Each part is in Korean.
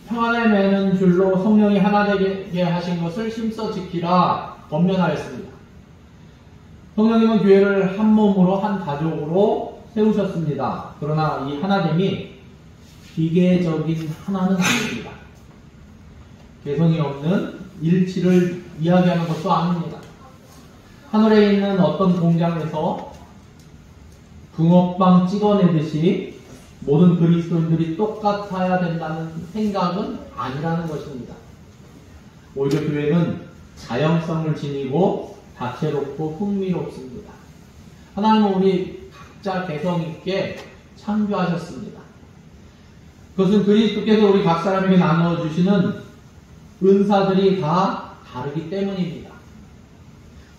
평안을 매는 줄로 성령이 하나 되게 하신 것을 힘써 지키라 권면하였습니다. 성령님은 교회를 한 몸으로 한 가족으로 세우셨습니다. 그러나 이 하나됨이 기계적인 하나는 아닙니다. 개성이 없는 일치를 이야기하는 것도 아닙니다. 하늘에 있는 어떤 공장에서 붕어빵 찍어내듯이 모든 그리스도인들이 똑같아야 된다는 생각은 아니라는 것입니다. 오히려 교회는 다양성을 지니고 다채롭고 흥미롭습니다. 하나님은 우리 각자 개성 있게 창조하셨습니다. 그것은 그리스도께서 우리 각 사람에게 나누어주시는 은사들이 다 다르기 때문입니다.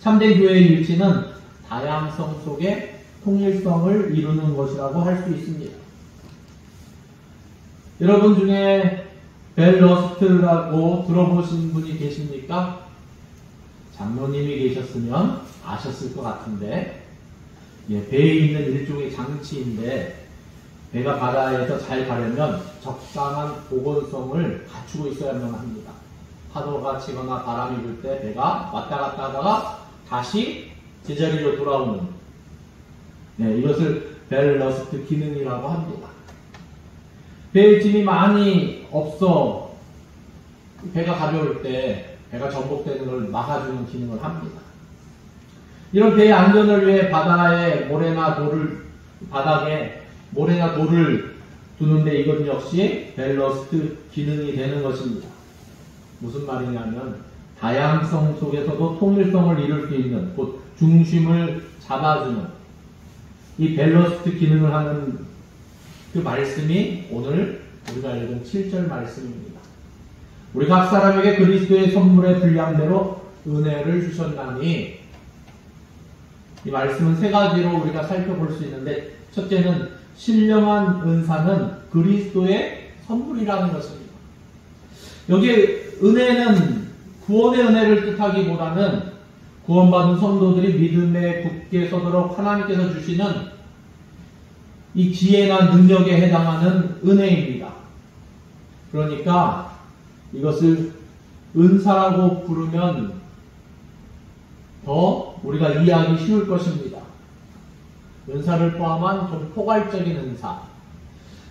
참된 교회의 일치는 다양성 속에 통일성을 이루는 것이라고 할 수 있습니다. 여러분 중에 벨 러스트라고 들어보신 분이 계십니까? 장로님이 계셨으면 아셨을 것 같은데, 배에 있는 일종의 장치인데, 배가 바다에서 잘 가려면 적당한 보건성을 갖추고 있어야만 합니다. 파도가 치거나 바람이 불 때 배가 왔다 갔다 하다가 다시 제자리로 돌아오는, 이것을 벨 러스트 기능이라고 합니다. 배에 짐이 많이 없어 배가 가벼울 때 배가 전복되는 걸 막아주는 기능을 합니다. 이런 배의 안전을 위해 바다에 바닥에 모래나 돌을 두는데 이것 역시 벨러스트 기능이 되는 것입니다. 무슨 말이냐면 다양성 속에서도 통일성을 이룰 수 있는, 곧 중심을 잡아주는 이 벨러스트 기능을 하는 그 말씀이 오늘 우리가 읽은 7절 말씀입니다. 우리 각 사람에게 그리스도의 선물의 분량대로 은혜를 주셨나니, 이 말씀은 세 가지로 우리가 살펴볼 수 있는데, 첫째는 신령한 은사는 그리스도의 선물이라는 것입니다. 여기에 은혜는 구원의 은혜를 뜻하기보다는 구원받은 성도들이 믿음에 굳게 서도록 하나님께서 주시는 이 지혜나 능력에 해당하는 은혜입니다. 그러니까 이것을 은사라고 부르면 더 우리가 이해하기 쉬울 것입니다. 은사를 포함한 좀 포괄적인 은사.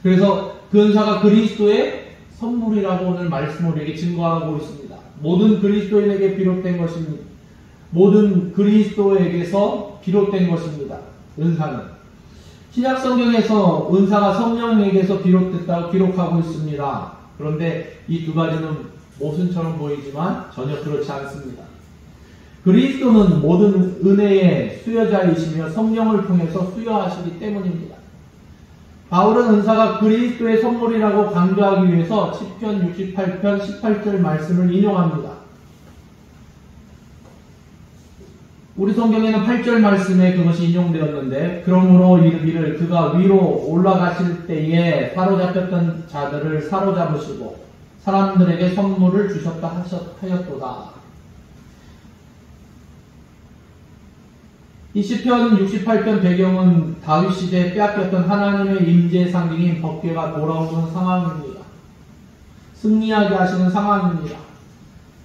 그래서 그 은사가 그리스도의 선물이라고 오늘 말씀으로 이렇게 증거하고 있습니다. 모든 그리스도인에게 비롯된 것입니다. 모든 그리스도에게서 비롯된 것입니다. 은사는. 신약 성경에서 은사가 성령에게서 비롯됐다고 기록하고 있습니다. 그런데 이 두 가지는 모순처럼 보이지만 전혀 그렇지 않습니다. 그리스도는 모든 은혜의 수여자이시며 성령을 통해서 수여하시기 때문입니다. 바울은 은사가 그리스도의 선물이라고 강조하기 위해서 시편 68편 18절 말씀을 인용합니다. 우리 성경에는 8절 말씀에 그것이 인용되었는데, 그러므로 이르기를 그가 위로 올라가실 때에 사로잡혔던 자들을 사로잡으시고 사람들에게 선물을 주셨다 하였도다. 이 시편 68편 배경은 다윗 시대에 빼앗겼던 하나님의 임재의 상징인 법궤가 돌아오는 상황입니다. 승리하게 하시는 상황입니다.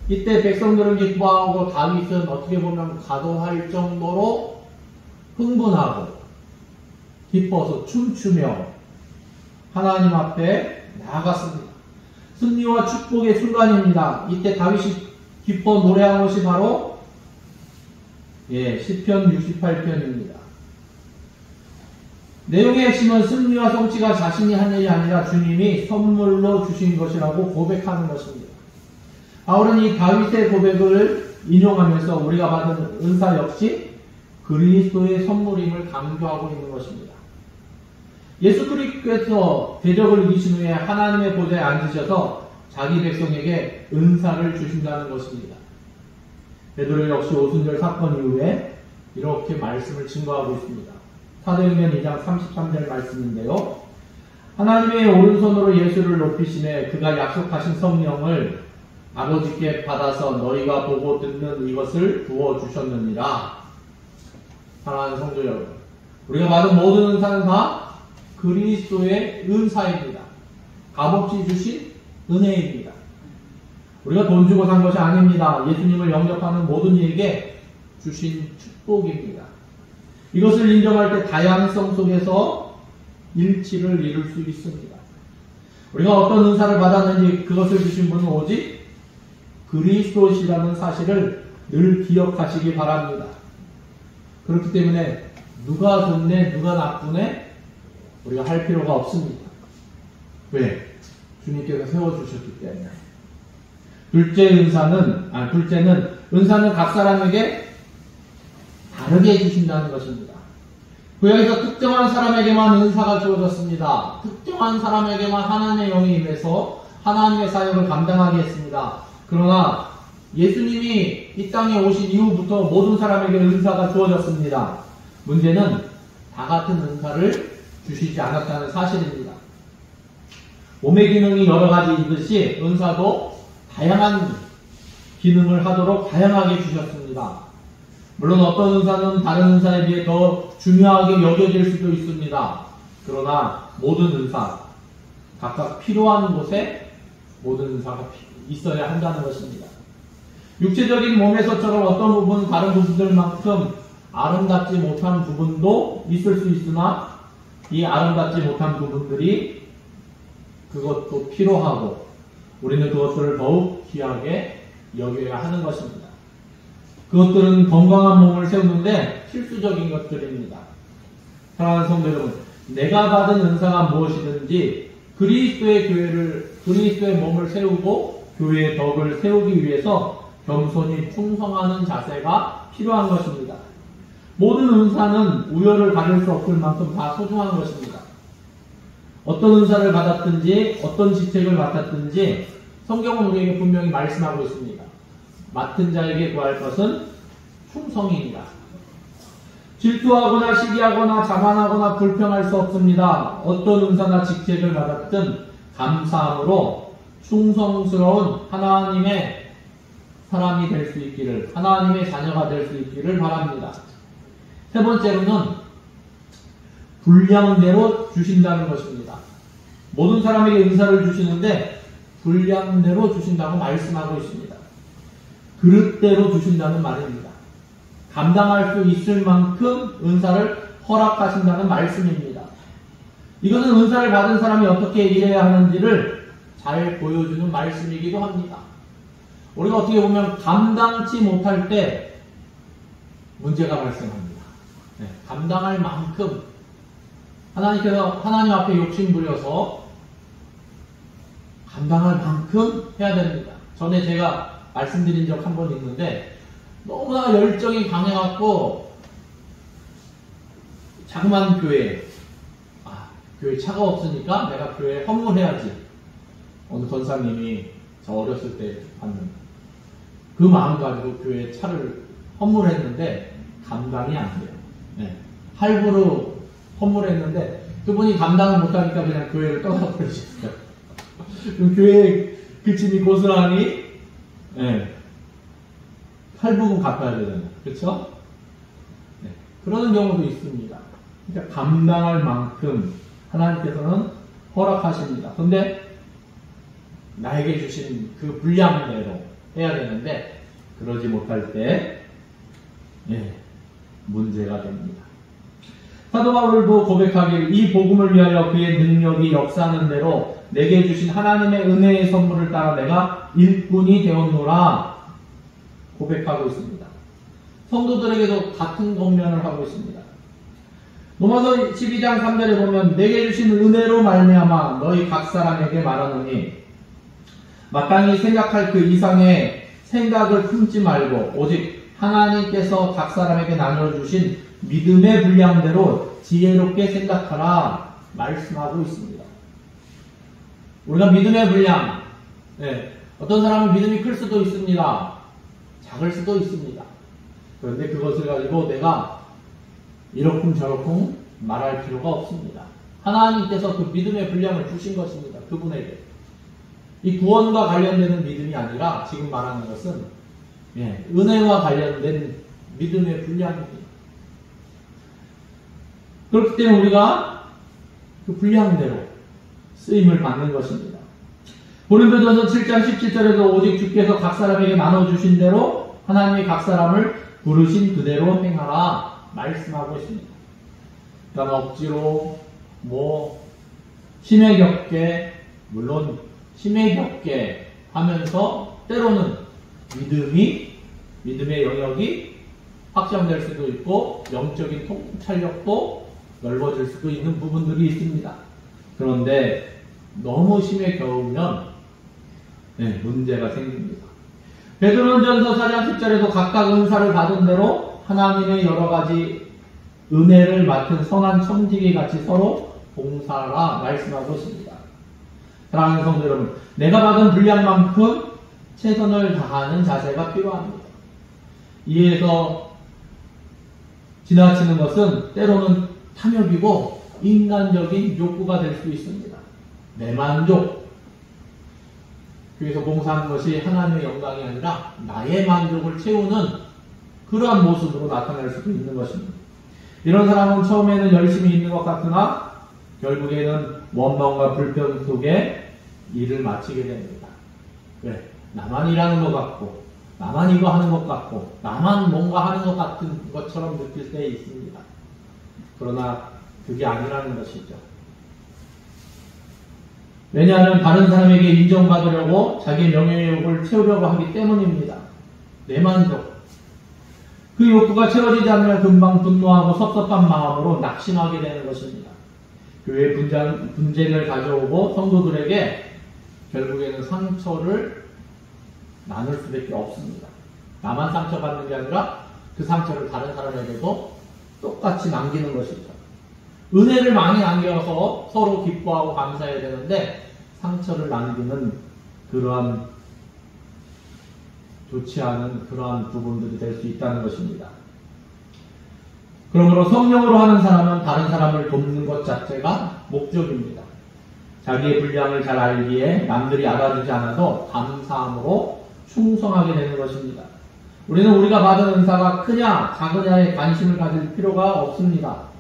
이때 백성들은 기뻐하고 다윗은 어떻게 보면 과도할 정도로 흥분하고 기뻐서 춤추며 하나님 앞에 나아갔습니다. 승리와 축복의 순간입니다. 이때 다윗이 기뻐 노래한 것이 바로 시편 68편입니다. 내용의 핵심은 승리와 성취가 자신이 한 일이 아니라 주님이 선물로 주신 것이라고 고백하는 것입니다. 바울은 이 다윗의 고백을 인용하면서 우리가 받은 은사 역시 그리스도의 선물임을 강조하고 있는 것입니다. 예수 그리스도께서 대적을 이기신 후에 하나님의 보좌에 앉으셔서 자기 백성에게 은사를 주신다는 것입니다. 베드로 역시 오순절 사건 이후에 이렇게 말씀을 증거하고 있습니다. 사도행전 2장 33절 말씀인데요. 하나님의 오른손으로 예수를 높이시매 그가 약속하신 성령을 아버지께 받아서 너희가 보고 듣는 이것을 부어주셨느니라. 사랑하는 성도 여러분, 우리가 받은 모든 은사는 다 그리스도의 은사입니다. 값없이 주신 은혜입니다. 우리가 돈 주고 산 것이 아닙니다. 예수님을 영접하는 모든 이에게 주신 축복입니다. 이것을 인정할 때 다양성 속에서 일치를 이룰 수 있습니다. 우리가 어떤 은사를 받았는지 그것을 주신 분은 오직 그리스도시라는 사실을 늘 기억하시기 바랍니다. 그렇기 때문에 누가 좋네, 누가 나쁘네 우리가 할 필요가 없습니다. 왜? 주님께서 세워주셨기 때문에. 둘째는 은사는 각 사람에게 다르게 해주신다는 것입니다. 구약에서 특정한 사람에게만 은사가 주어졌습니다. 특정한 사람에게만 하나님의 영이 임해서 하나님의 사역을 감당하게 했습니다. 그러나 예수님이 이 땅에 오신 이후부터 모든 사람에게 은사가 주어졌습니다. 문제는 다 같은 은사를 주시지 않았다는 사실입니다. 몸의 기능이 여러 가지이듯이 은사도 다양한 기능을 하도록 다양하게 주셨습니다. 물론 어떤 은사는 다른 은사에 비해 더 중요하게 여겨질 수도 있습니다. 그러나 모든 은사, 각각 필요한 곳에 모든 은사가 있어야 한다는 것입니다. 육체적인 몸에서처럼 어떤 부분, 다른 부분들만큼 아름답지 못한 부분도 있을 수 있으나 이 아름답지 못한 부분들이 그것도 필요하고 우리는 그것들을 더욱 귀하게 여겨야 하는 것입니다. 그것들은 건강한 몸을 세우는데 필수적인 것들입니다. 사랑하는 성도 여러분, 내가 받은 은사가 무엇이든지 그리스도의 몸을 세우고 교회의 덕을 세우기 위해서 겸손히 충성하는 자세가 필요한 것입니다. 모든 은사는 우열을 가릴 수 없을 만큼 다 소중한 것입니다. 어떤 은사를 받았든지 어떤 직책을 맡았든지 성경은 우리에게 분명히 말씀하고 있습니다. 맡은 자에게 구할 것은 충성입니다. 질투하거나 시기하거나 자만하거나 불평할 수 없습니다. 어떤 은사나 직책을 받았든 감사함으로 충성스러운 하나님의 사람이 될 수 있기를, 하나님의 자녀가 될 수 있기를 바랍니다. 세 번째로는 분량대로 주신다는 것입니다. 모든 사람에게 은사를 주시는데 분량대로 주신다고 말씀하고 있습니다. 그릇대로 주신다는 말입니다. 감당할 수 있을 만큼 은사를 허락하신다는 말씀입니다. 이것은 은사를 받은 사람이 어떻게 일해야 하는지를 잘 보여주는 말씀이기도 합니다. 우리가 어떻게 보면 감당치 못할 때 문제가 발생합니다. 네, 감당할 만큼 하나님께서 하나님 앞에 욕심부려서 감당할 만큼 해야 됩니다. 전에 제가 말씀드린 적 한 번 있는데 너무나 열정이 강해갖고 자그마한 교회 차가 없으니까 내가 교회에 헌물해야지. 어느 권사님이 저 어렸을 때 봤는데 그 마음 가지고 교회에 차를 헌물했는데 감당이 안 돼요. 네. 할부로 헌물했는데 그분이 감당을 못하니까 그냥 교회를 떠나버리셨어요. 그럼 교회 그 짐이 고스란히 할부금 갚아야 되잖아요. 그렇죠? 네. 그러는 경우도 있습니다. 그러니까 감당할 만큼 하나님께서는 허락하십니다. 그런데 나에게 주신 그 분량대로 해야 되는데 그러지 못할 때 문제가 됩니다. 사도 바울도 고백하길 이 복음을 위하여 그의 능력이 역사하는 대로 내게 주신 하나님의 은혜의 선물을 따라 내가 일꾼이 되었노라 고백하고 있습니다. 성도들에게도 같은 권면을 하고 있습니다. 로마서 12장 3절에 보면 내게 주신 은혜로 말미암아 너희 각 사람에게 말하노니 마땅히 생각할 그 이상의 생각을 품지 말고 오직 하나님께서 각 사람에게 나눠주신 믿음의 분량대로 지혜롭게 생각하라 말씀하고 있습니다. 우리가 믿음의 분량, 어떤 사람은 믿음이 클 수도 있습니다. 작을 수도 있습니다. 그런데 그것을 가지고 내가 이러쿵저러쿵 말할 필요가 없습니다. 하나님께서 그 믿음의 분량을 주신 것입니다. 그분에게. 이 구원과 관련되는 믿음이 아니라 지금 말하는 것은 은혜와 관련된 믿음의 분량입니다. 그렇기 때문에 우리가 그 분량대로 쓰임을 받는 것입니다. 고린도전서 7장 17절에도 오직 주께서 각 사람에게 나눠주신 대로 하나님이 각 사람을 부르신 그대로 행하라 말씀하고 있습니다. 그러니까 억지로 심해 겪게, 물론 심해 겪게 하면서 때로는 믿음의 영역이 확장될 수도 있고 영적인 통찰력도 넓어질 수도 있는 부분들이 있습니다. 그런데 너무 심해 겨우면 문제가 생깁니다. 베드로전서 4장 10절에도 각각 은사를 받은 대로 하나님의 여러 가지 은혜를 맡은 선한 청지기 같이 서로 봉사하라 말씀하고 있습니다. 사랑하는 성도 여러분, 내가 받은 분량만큼 최선을 다하는 자세가 필요합니다. 이에서 지나치는 것은 때로는 탐욕이고 인간적인 욕구가 될 수 있습니다. 내 만족. 교회에서 봉사하는 것이 하나님의 영광이 아니라 나의 만족을 채우는 그러한 모습으로 나타날 수도 있는 것입니다. 이런 사람은 처음에는 열심히 있는 것 같으나 결국에는 원망과 불평 속에 일을 마치게 됩니다. 왜? 나만 일하는 것 같고, 나만 이거 하는 것 같고, 나만 뭔가 하는 것 같은 것처럼 느낄 때 있습니다. 그러나 그게 아니라는 것이죠. 왜냐하면 다른 사람에게 인정받으려고 자기 명예욕을 채우려고 하기 때문입니다. 내 만족. 그 욕구가 채워지지 않으면 금방 분노하고 섭섭한 마음으로 낙심하게 되는 것입니다. 교회에 분쟁을 가져오고 성도들에게 결국에는 상처를 나눌 수밖에 없습니다. 나만 상처받는 게 아니라 그 상처를 다른 사람에게도 똑같이 남기는 것이죠. 은혜를 많이 남겨서 서로 기뻐하고 감사해야 되는데 상처를 남기는 그러한 좋지 않은 그러한 부분들이 될 수 있다는 것입니다. 그러므로 성령으로 하는 사람은 다른 사람을 돕는 것 자체가 목적입니다. 자기의 분량을 잘 알기에 남들이 알아주지 않아도 감사함으로 충성하게 되는 것입니다. 우리는 우리가 받은 은사가 크냐 작으냐에 관심을 가질 필요가 없습니다.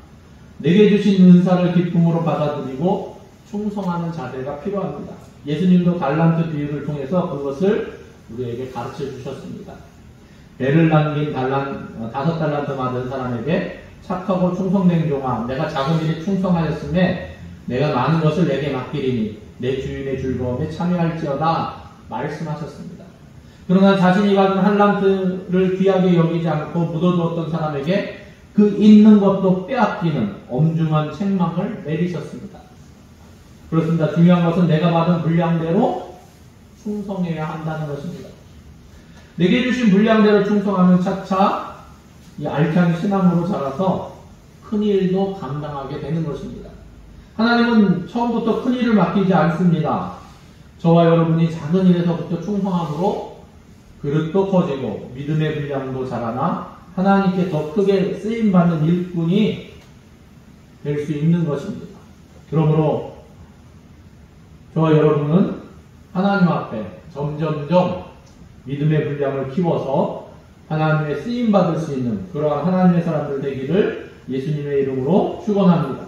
내게 주신 은사를 기쁨으로 받아들이고 충성하는 자세가 필요합니다. 예수님도 달란트 비유를 통해서 그것을 우리에게 가르쳐 주셨습니다. 배를 남긴 5달란트 받은 사람에게 착하고 충성된 종아, 내가 작은 일에 충성하였음에 내가 많은 것을 내게 맡기리니 내 주인의 즐거움에 참여할지어다 말씀하셨습니다. 그러나 자신이 받은 달란트를 귀하게 여기지 않고 묻어두었던 사람에게 그 있는 것도 빼앗기는 엄중한 책망을 내리셨습니다. 그렇습니다. 중요한 것은 내가 받은 분량대로 충성해야 한다는 것입니다. 내게 주신 분량대로 충성하면 차차 이 알찬 신앙으로 자라서 큰 일도 감당하게 되는 것입니다. 하나님은 처음부터 큰 일을 맡기지 않습니다. 저와 여러분이 작은 일에서부터 충성함으로 그릇도 커지고 믿음의 분량도 자라나 하나님께 더 크게 쓰임받는 일꾼이 될 수 있는 것입니다. 그러므로 저와 여러분은 하나님 앞에 점점점 믿음의 분량을 키워서 하나님의 쓰임받을 수 있는 그러한 하나님의 사람들 되기를 예수님의 이름으로 축원합니다.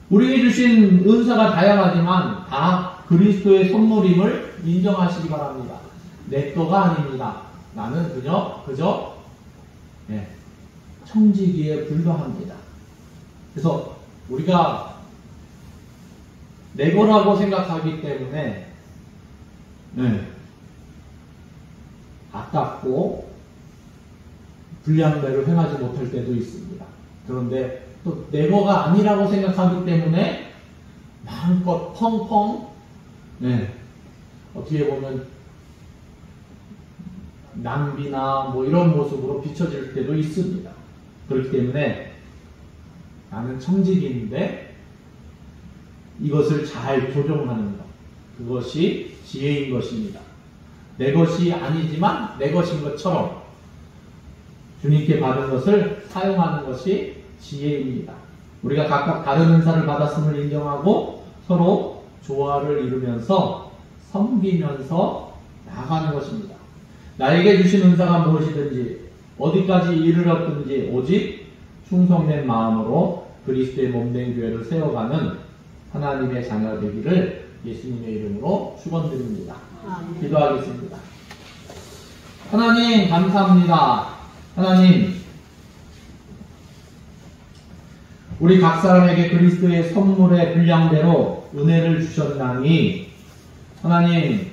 우리에게 주신 은사가 다양하지만 다 그리스도의 선물임을 인정하시기 바랍니다. 내 거가 아닙니다. 나는 그저 청지기에 불과합니다. 그래서 우리가 내 거라고 생각하기 때문에 아깝고 분량대로 행하지 못할 때도 있습니다. 그런데 또 내 거가 아니라고 생각하기 때문에 마음껏 펑펑 어떻게 보면 낭비나 이런 모습으로 비춰질 때도 있습니다. 그렇기 때문에 나는 청지기인데 이것을 잘 조정하는 것, 그것이 지혜인 것입니다. 내 것이 아니지만 내 것인 것처럼 주님께 받은 것을 사용하는 것이 지혜입니다. 우리가 각각 다른 은사를 받았음을 인정하고 서로 조화를 이루면서 섬기면서 나아가는 것입니다. 나에게 주신 은사가 무엇이든지 어디까지 이르렀든지 오직 충성된 마음으로 그리스도의 몸된 교회를 세워가는 하나님의 자녀 되기를 예수님의 이름으로 축원드립니다. 아멘. 기도하겠습니다. 하나님 감사합니다. 하나님, 우리 각 사람에게 그리스도의 선물의 분량대로 은혜를 주셨나니 하나님,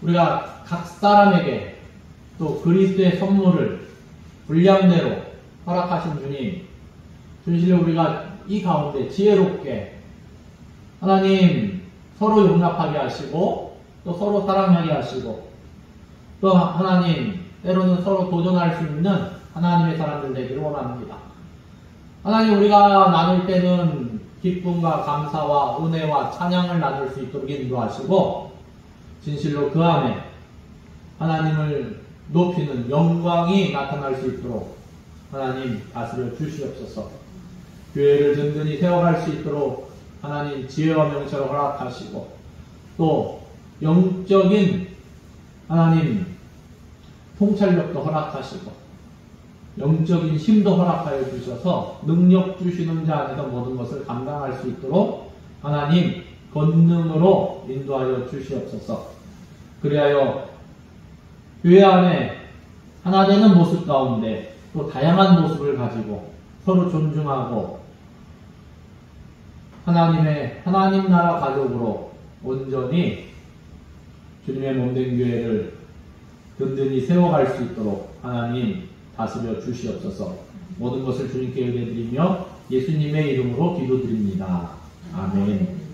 우리가 각 사람에게 또 그리스도의 선물을 분량대로 허락하신 주님, 진실로 우리가 이 가운데 지혜롭게 하나님 서로 용납하게 하시고 또 서로 사랑하게 하시고 또 하나님 때로는 서로 도전할 수 있는 하나님의 사람들 되기를 원합니다. 하나님, 우리가 나눌 때는 기쁨과 감사와 은혜와 찬양을 나눌 수 있도록 인도하시고 진실로 그 안에 하나님을 높이는 영광이 나타날 수 있도록 하나님 다스려 주시옵소서. 교회를 든든히 세워갈 수 있도록 하나님 지혜와 명철을 허락하시고 또 영적인 하나님 통찰력도 허락하시고 영적인 힘도 허락하여 주셔서 능력 주시는 자 안에서 모든 것을 감당할 수 있도록 하나님 권능으로 인도하여 주시옵소서. 그리하여 교회 안에 하나 되는 모습 가운데 또 다양한 모습을 가지고 서로 존중하고 하나님 나라 가족으로 온전히 주님의 몸된 교회를 든든히 세워갈 수 있도록 하나님 다스려 주시옵소서. 모든 것을 주님께 의뢰드리며 예수님의 이름으로 기도드립니다. 아멘.